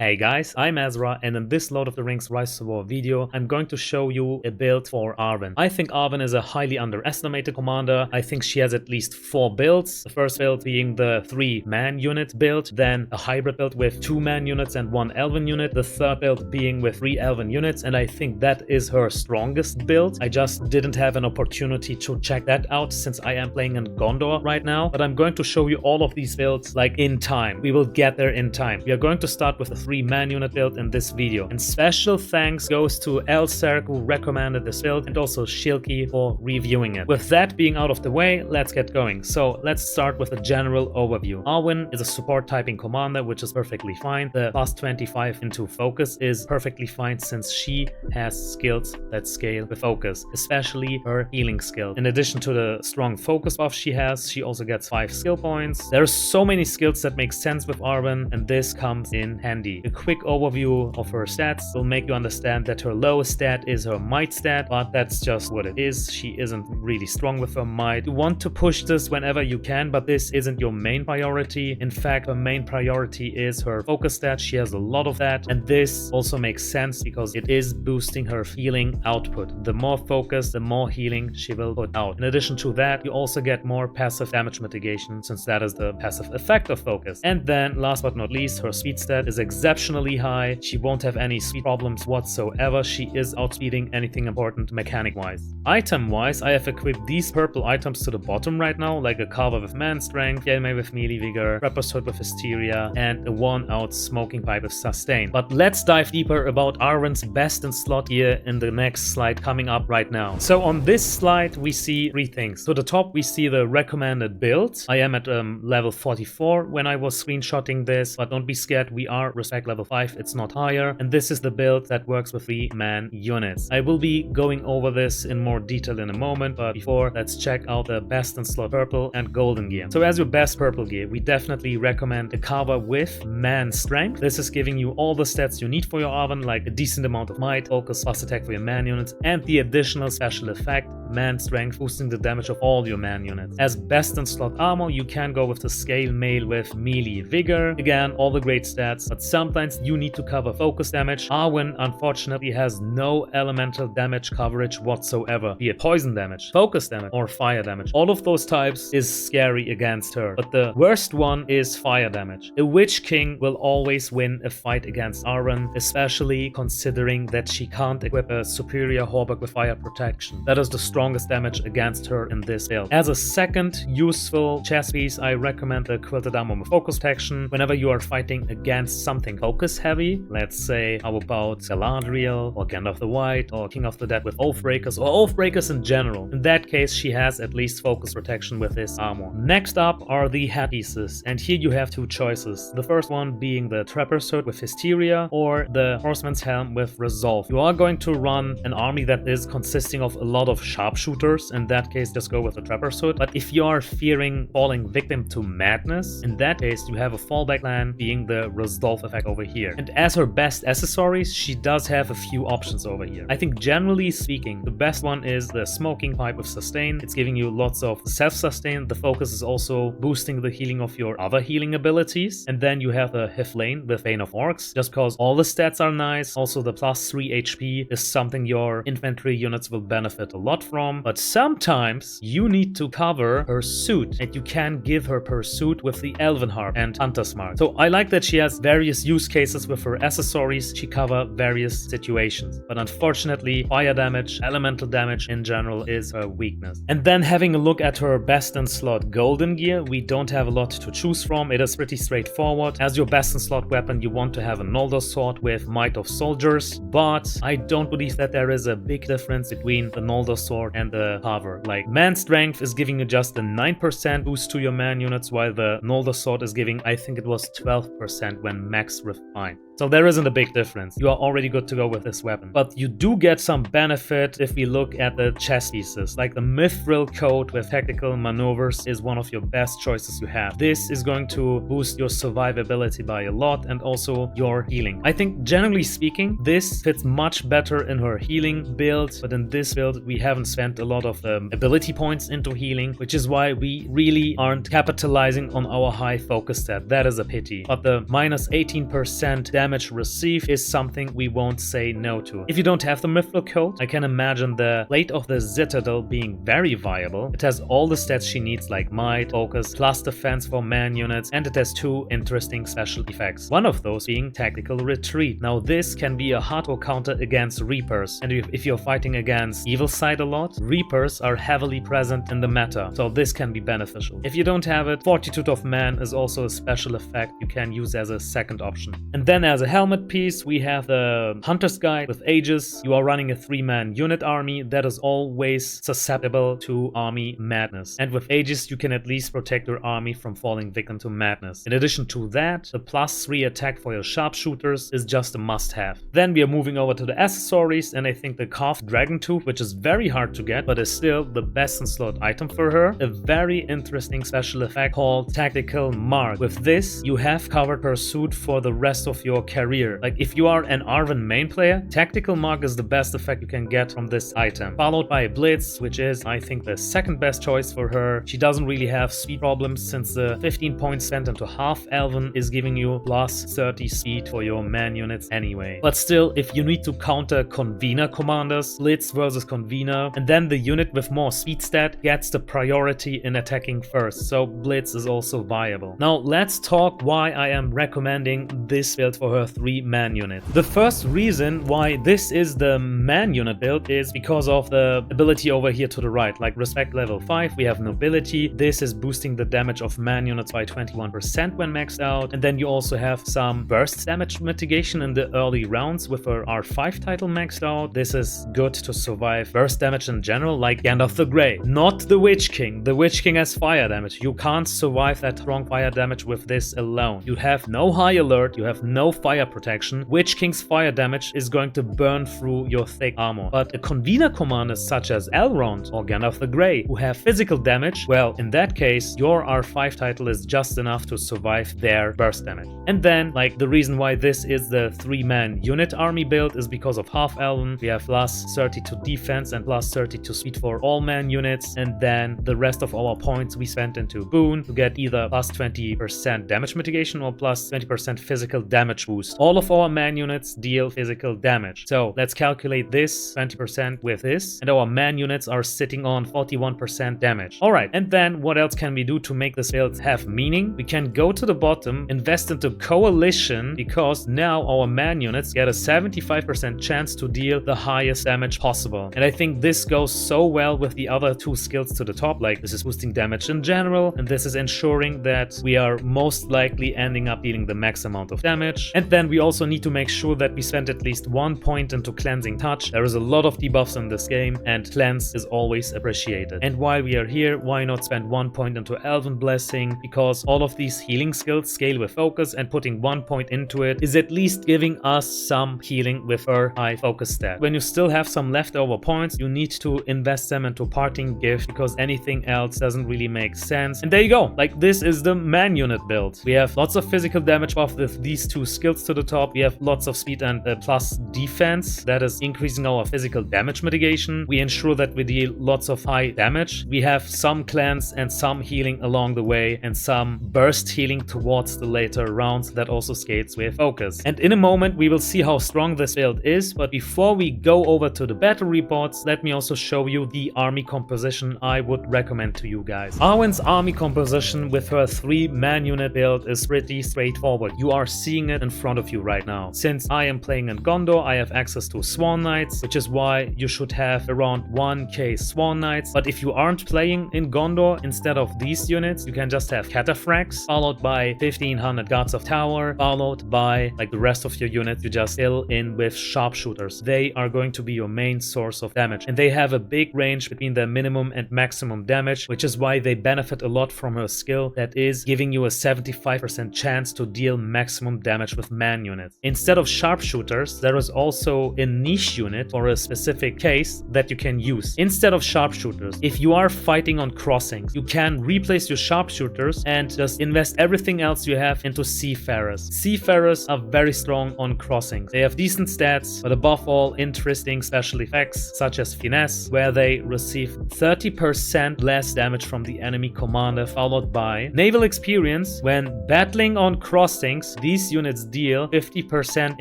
Hey guys, I'm Azra, and in this Lord of the Rings Rise to War video, I'm going to show you a build for Arwen. I think Arwen is a highly underestimated commander. I think she has at least 4 builds. The first build being the 3-man unit build, then a hybrid build with 2-man units and 1 elven unit, the third build being with 3 elven units, and I think that is her strongest build. I just didn't have an opportunity to check that out since I am playing in Gondor right now, but I'm going to show you all of these builds like in time. We will get there in time. We are going to start with a 3-man unit build in this video. And special thanks goes to Elserk who recommended this build, and also Shilky for reviewing it. With that being out of the way, let's get going. So let's start with a general overview. Arwen is a support typing commander, which is perfectly fine. The plus 25 into focus is perfectly fine since she has skills that scale with focus, especially her healing skill. In addition to the strong focus buff she has, she also gets 5 skill points. There are so many skills that make sense with Arwen, and this comes in handy. A quick overview of her stats will make you understand that her lowest stat is her might stat, but that's just what it is. She isn't really strong with her might. You want to push this whenever you can, but this isn't your main priority. In fact, her main priority is her focus stat. She has a lot of that, and this also makes sense because it is boosting her healing output. The more focus, the more healing she will put out. In addition to that, you also get more passive damage mitigation since that is the passive effect of focus. And then last but not least, her speed stat is exceptionally high. She won't have any speed problems whatsoever. She is outspeeding anything important mechanic wise. Item wise, I have equipped these purple items to the bottom right now, like a Carver with man strength, Yelme with melee vigor, Rapper's hood with hysteria, and a 1-out smoking pipe with sustain. But let's dive deeper about Arwen's best in slot gear in the next slide coming up right now. So on this slide we see 3 things. To the top we see the recommended build. I am at level 44 when I was screenshotting this, but don't be scared, we are respect level 5, it's not higher, and this is the build that works with 3-man units. I will be going over this in more detail in a moment, but before, let's check out the best in slot purple and golden gear. So as your best purple gear, we definitely recommend a Carver with man strength. This is giving you all the stats you need for your Arwen, like a decent amount of might, focus, fast attack for your man units, and the additional special effect, man strength, boosting the damage of all your man units. As best in slot armor, you can go with the scale mail with melee vigor. Again, all the great stats, but sometimes you need to cover focus damage. Arwen unfortunately has no elemental damage coverage whatsoever, be it poison damage, focus damage, or fire damage. All of those types is scary against her, but the worst one is fire damage. A Witch King will always win a fight against Arwen, especially considering that she can't equip a superior Gorbag with fire protection. That is the strongest damage against her in this build. As a second useful chess piece, I recommend the Quilted Armor with focus protection whenever you are fighting against something focus heavy. Let's say, how about Galadriel, or Gandalf the White, or King of the Dead with Oathbreakers, or Oathbreakers in general. In that case, she has at least focus protection with this armor. Next up are the headpieces, and here you have 2 choices. The first one being the Trapper's hood with hysteria, or the Horseman's helm with resolve. You are going to run an army that is consisting of a lot of sharpshooters. In that case, just go with the Trapper's hood. But if you are fearing falling victim to madness, in that case, you have a fallback plan being the resolve effect over here. And as her best accessories, she does have a few options over here. I think generally speaking, the best one is the smoking pipe with sustain. It's giving you lots of self-sustain. The focus is also boosting the healing of your other healing abilities. And then you have the Hiflane with Bane of Orcs, just because all the stats are nice. Also the plus 3 HP is something your infantry units will benefit a lot from. But sometimes you need to cover her suit, and you can give her pursuit with the Elven Harp and Hunter's Mark. So I like that she has various use cases with her accessories. She covers various situations, but unfortunately fire damage, elemental damage in general is her weakness. And then having a look at her best in slot golden gear, we don't have a lot to choose from. It is pretty straightforward. As your best in slot weapon, you want to have a Noldor sword with Might of Soldiers, but I don't believe that there is a big difference between the Noldor sword and the Carver. Like, man strength is giving you just a 9% boost to your man units, while the Noldor sword is giving, I think it was 12% when max refined. So there isn't a big difference. You are already good to go with this weapon. But you do get some benefit if we look at the chess pieces. Like the Mithril coat with tactical maneuvers is one of your best choices you have. This is going to boost your survivability by a lot, and also your healing. I think generally speaking, this fits much better in her healing build, but in this build we haven't spent a lot of ability points into healing, which is why we really aren't capitalizing on our high focus stat. That is a pity. But the minus 18% damage damage received is something we won't say no to. If you don't have the Mithril Coat, I can imagine the Blade of the Citadel being very viable. It has all the stats she needs like Might, Focus, plus defense for man units, and it has two interesting special effects. One of those being Tactical Retreat. Now this can be a hardcore counter against Reapers, and if you're fighting against Evil Side a lot, Reapers are heavily present in the meta, so this can be beneficial. If you don't have it, Fortitude of Man is also a special effect you can use as a second option. And then as a helmet piece, we have the Hunter's Guide with Aegis. You are running a 3-man unit army that is always susceptible to army madness. And with Aegis, you can at least protect your army from falling victim to madness. In addition to that, the +3 attack for your sharpshooters is just a must-have. Then we are moving over to the accessories, and I think the Carved Dragon Tooth, which is very hard to get, but is still the best in slot item for her. A very interesting special effect called Tactical Mark. With this, you have covered pursuit for the rest of your career. Like if you are an Arwen main player, Tactical Mark is the best effect you can get from this item. Followed by Blitz, which is, I think, the second best choice for her. She doesn't really have speed problems since the 15 points spent into Half Elven is giving you +30 speed for your man units anyway. But still, if you need to counter Convener commanders, Blitz versus Convener, and then the unit with more speed stat gets the priority in attacking first, so Blitz is also viable. Now let's talk why I am recommending this build for her 3-man unit. The first reason why this is the man unit build is because of the ability over here to the right. Like Respect level 5, we have Nobility. This is boosting the damage of man units by 21% when maxed out, and then you also have some burst damage mitigation in the early rounds with her R5 title maxed out. This is good to survive burst damage in general, like Gandalf the Grey. Not the Witch King. The Witch King has fire damage. You can't survive that strong fire damage with this alone. You have no high alert, you have no fire protection. Witch King's fire damage is going to burn through your thick armor. But a Convener commander such as Elrond or Gandalf the Grey, who have physical damage, well, in that case, your R5 title is just enough to survive their burst damage. And then, like, the reason why this is the 3-man unit army build is because of Half Elven. We have +30 to defense and +30 to speed for all man units, and then the rest of our points we spent into Boon to get either +20% damage mitigation or +20% physical damage boost. All of our man units deal physical damage. So let's calculate this 20% with this, and our man units are sitting on 41% damage. Alright, and then what else can we do to make this build have meaning? We can go to the bottom, invest into Coalition, because now our man units get a 75% chance to deal the highest damage possible. And I think this goes so well with the other two skills to the top, like this is boosting damage in general, and this is ensuring that we are most likely ending up dealing the max amount of damage. And then we also need to make sure that we spend at least 1 point into Cleansing Touch. There is a lot of debuffs in this game, and cleanse is always appreciated. And while we are here, why not spend 1 point into Elven Blessing? Because all of these healing skills scale with focus, and putting 1 point into it is at least giving us some healing with her high focus stat. When you still have some leftover points, you need to invest them into Parting Gift, because anything else doesn't really make sense. And there you go. Like, this is the man unit build. We have lots of physical damage buff with these two skills to the top. We have lots of speed and plus defense that is increasing our physical damage mitigation. We ensure that we deal lots of high damage. We have some cleanse and some healing along the way, and some burst healing towards the later rounds that also scales with focus. And in a moment we will see how strong this build is, but before we go over to the battle reports, let me also show you the army composition I would recommend to you guys. Arwen's army composition with her 3-man unit build is pretty straightforward. You are seeing it in front of you right now. Since I am playing in Gondor, I have access to Swan Knights, which is why you should have around 1k Swan Knights. But if you aren't playing in Gondor, instead of these units, you can just have Cataphracts, followed by 1500 Guards of Tower, followed by, like the rest of your units, you just fill in with Sharpshooters. They are going to be your main source of damage, and they have a big range between their minimum and maximum damage, which is why they benefit a lot from her skill that is giving you a 75% chance to deal maximum damage with man units. Instead of Sharpshooters, there is also a niche unit for a specific case that you can use. Instead of Sharpshooters, if you are fighting on crossings, you can replace your Sharpshooters and just invest everything else you have into Seafarers. Seafarers are very strong on crossings. They have decent stats, but above all, interesting special effects such as Finesse, where they receive 30% less damage from the enemy commander, followed by Naval Experience. When battling on crossings, these units deal 50%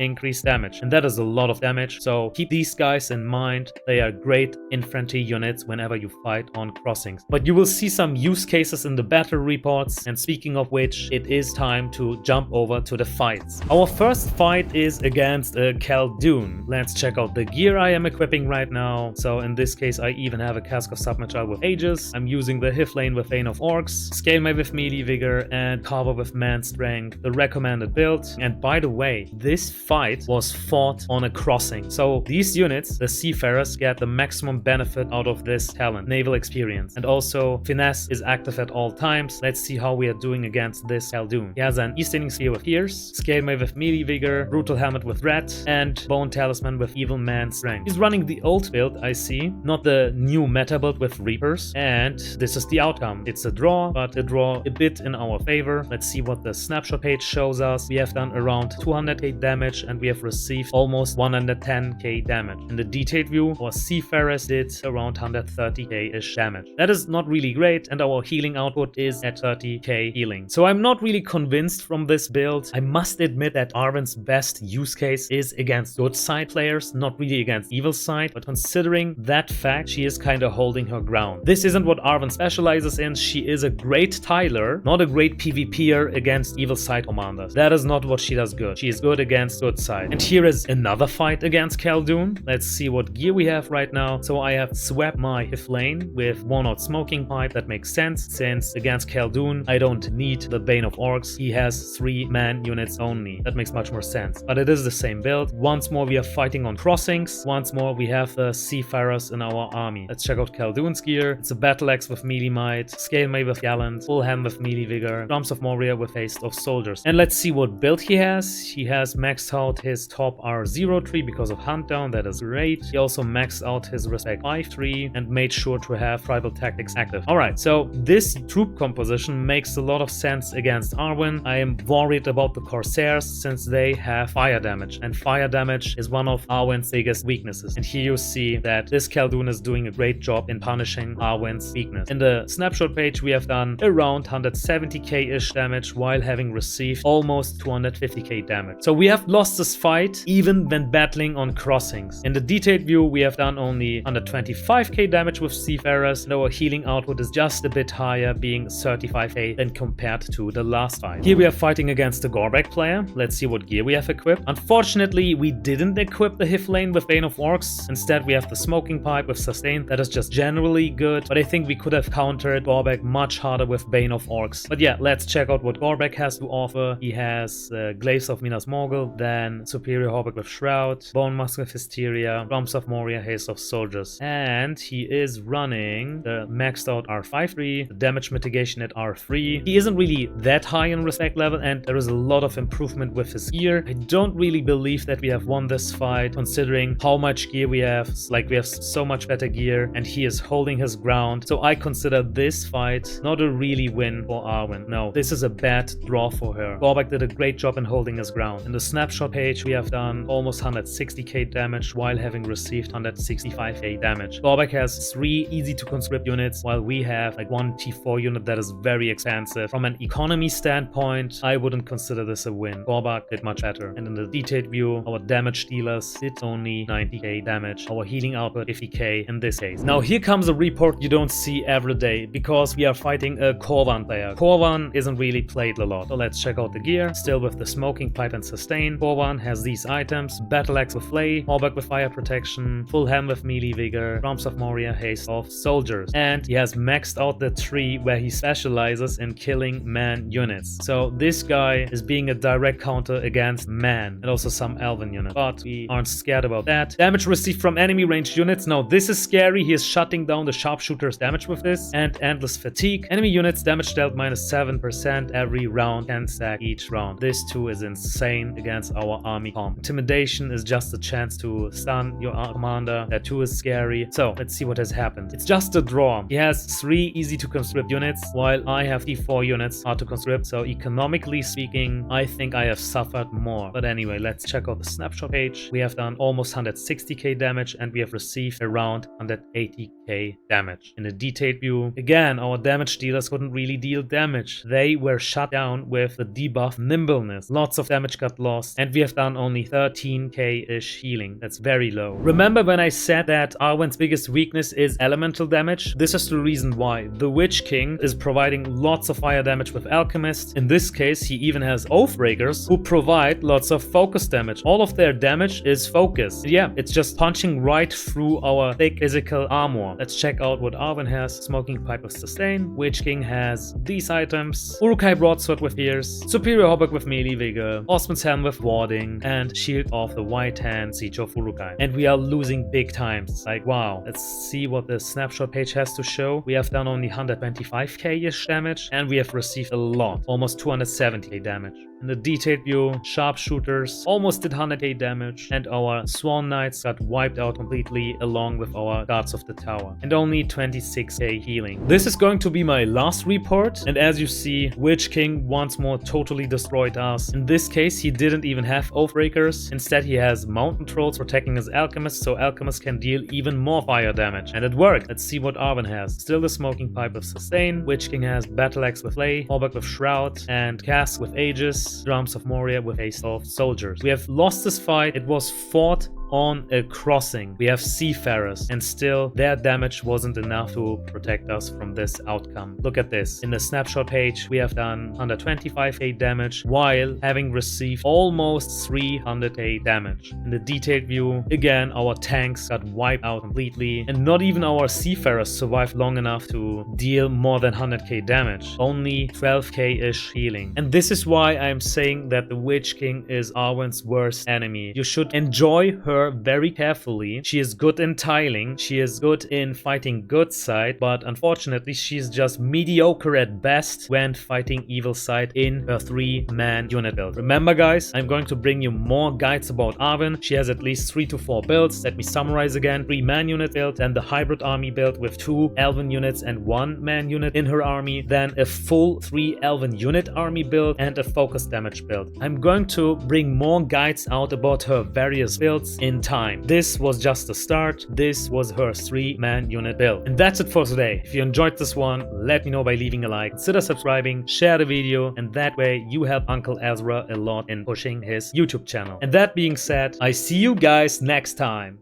increased damage, and that is a lot of damage, so keep these guys in mind. They are great infantry units whenever you fight on crossings. But you will see some use cases in the battle reports, and speaking of which, it is time to jump over to the fights. Our first fight is against a Khaldoon. Let's check out the gear I am equipping right now. So in this case, I even have a Cask of Submachal with Aegis. I'm using the Hiflane with Vein of Orcs, Scalemail with Melee Vigor, and Carver with Man Strength, the recommended build. And by the way, this fight was fought on a crossing. So these units, the Seafarers, get the maximum benefit out of this talent, naval experience. And also, Finesse is active at all times. Let's see how we are doing against this Khaldoon. He has an Eastending Sphere with Fierce, Scalemail with Melee Vigor, Brutal Helmet with Red, and Bone Talisman with Evil Man Strength. He's running the old build, I see, not the new meta build with Reapers. And this is the outcome. It's a draw, but a draw a bit in our favor. Let's see what the snapshot page shows us. We have done around 200k damage, and we have received almost 110k damage. In the detailed view, our Seafarers did around 130k-ish damage. That is not really great, and our healing output is at 30k healing. So I'm not really convinced from this build. I must admit that Arwen's best use case is against good side players, not really against evil side, but considering that fact, she is kind of holding her ground. This isn't what Arwen specializes in. She is a great tiler, not a great PvPer against evil side commanders. That is not what she does good. She is good against good side. And here is another fight against Khaldoon. Let's see what gear we have right now. So I have swapped my Hiflane with Worn-Out Smoking Pipe. That makes sense, since against Khaldoon, I don't need the Bane of Orcs. He has 3-man units only. That makes much more sense. But it is the same build. Once more, we are fighting on crossings. Once more, we have the Seafarers in our army. Let's check out Khaldoon's gear. It's a Battle Axe with Melee Might, Scalemail with Gallant, Full Hand with Melee Vigor, Drums of Moria with Haste of Soldiers. And let's see what build he has. He has maxed out his top R0 tree because of Hunt Down. That is great. He also maxed out his Respect 5 tree and made sure to have Tribal Tactics active. Alright, so this troop composition makes a lot of sense against Arwen. I am worried about the Corsairs since they have fire damage, and fire damage is one of Arwen's biggest weaknesses. And here you see that this Khaldoon is doing a great job in punishing Arwen's weakness. In the snapshot page, we have done around 170k-ish damage while having received almost 250k damage. So we have lost this fight even when battling on crossings. In the detailed view, we have done only 125k damage with Seafarers, and our healing output is just a bit higher, being 35k than compared to the last fight. Here we are fighting against the Gorbag player. Let's see what gear we have equipped. Unfortunately, we didn't equip the Hiflane with Bane of Orcs. Instead, we have the Smoking Pipe with Sustain. That is just generally good, but I think we could have countered Gorbag much harder with Bane of Orcs. But yeah, let's check out what Gorbag has to offer. He has Glaives of Minas Morgul, then Superior Hauberk with Shroud, Bone Musk with Hysteria, Drums of Moria, Haste of Soldiers. And he is running the maxed out R5 tree, the damage mitigation at R3. He isn't really that high in respect level, and there is a lot of improvement with his gear. I don't really believe that we have won this fight, considering how much gear we have. Like, we have so much better gear, and he is holding his ground. So I consider this fight not a really win for Arwen. No, this is a bad draw for her. Gorbag did a great job in holding his ground. In the snapshot page, we have done almost 160k damage while having received 165k damage. Gorbag has 3 easy to conscript units, while we have like 1 T4 unit that is very expensive. From an economy standpoint, I wouldn't consider this a win. Gorbag did much better. And in the detailed view, our damage dealers did only 90k damage. Our healing output 50k in this case. Now here comes a report you don't see every day, because we are fighting a Qurwan player. Qurwan isn't really played a lot. So let's check out the gear. Still with the Smoking Pipe and Sustain. Qurwan has these items: Battle Axe with Flay, Hauberk with Fire Protection, Full Hand with Melee Vigor, Drums of Moria, Haste of Soldiers. And he has maxed out the tree where he specializes in killing man units. So this guy is being a direct counter against man and also some elven units. But we aren't scared about that. Damage received from enemy ranged units. Now this is scary. He is shutting down the sharpshooter's damage with this. And Endless Fatigue. Enemy units damage dealt -7% every round, 10 stack each round. This too is insane against our army comp. Intimidation is just a chance to stun your commander. That too is scary. So let's see what has happened. It's just a draw. He has 3 easy to conscript units, while I have T4 units hard to conscript. So economically speaking, I think I have suffered more. But anyway, let's check out the snapshot page. We have done almost 160k damage, and we have received around 180k damage. In the detailed view, again, our damage dealers couldn't really deal damage. They were shut down with the debuff Nimbleness. lots of damage got lost, and we have done only 13k-ish healing. That's very low. Remember when I said that Arwen's biggest weakness is elemental damage? This is the reason why. The Witch King is providing lots of fire damage with Alchemist. In this case, he even has Oathbreakers who provide lots of focus damage. All of their damage is focus. Yeah, it's just punching right through our thick physical armor. Let's check out what Arwen has. Smoking Pipe of Sustain. Witch King has these items. Urukai Broadsword with Pierce. Superior Hauberk with Melee Vigor. Horseman's Helm with Warding. And Shield of the White Hand, Siege of Urukai. And we are losing big times. Like, wow. Let's see what the snapshot page has to show. We have done only 125k-ish damage, and we have received a lot. Almost 270k damage. In the detailed view, sharpshooters almost did 100k damage, and our Swan Knights got wiped out completely along with our Guards of the Tower, and only 26k healing. This is going to be my last report, and as you see, Witch King once more totally destroyed us. In this case, he didn't even have Oathbreakers. Instead, he has Mountain Trolls protecting his Alchemist, so Alchemist can deal even more fire damage, and it worked. Let's see what Arwen has. Still the Smoking Pipe of Sustain. Witch King has Battle Axe with Lay, Hauberk with Shroud, and Cask with Aegis. Drums of Moria with Haste of Soldiers. We have lost this fight. It was fought on a crossing. We have Seafarers, and still their damage wasn't enough to protect us from this outcome. Look at this. In the snapshot page, we have done 125k damage while having received almost 300k damage. In the detailed view, again, our tanks got wiped out completely, and not even our Seafarers survived long enough to deal more than 100k damage. Only 12k-ish healing. And this is why I'm saying that the Witch King is Arwen's worst enemy. You should enjoy her very carefully. She is good in tiling, she is good in fighting good side, but unfortunately she's just mediocre at best when fighting evil side in her 3-man unit build. Remember guys, I'm going to bring you more guides about Arwen. She has at least 3 to 4 builds. Let me summarize again. 3-man unit build, then the hybrid army build with 2 elven units and 1-man unit in her army, then a full 3 elven unit army build, and a focus damage build. I'm going to bring more guides out about her various builds in time. This was just the start. This was her 3-man unit build. And that's it for today. If you enjoyed this one, let me know by leaving a like, consider subscribing, share the video, and that way you help Uncle Azra a lot in pushing his YouTube channel. And that being said, I see you guys next time.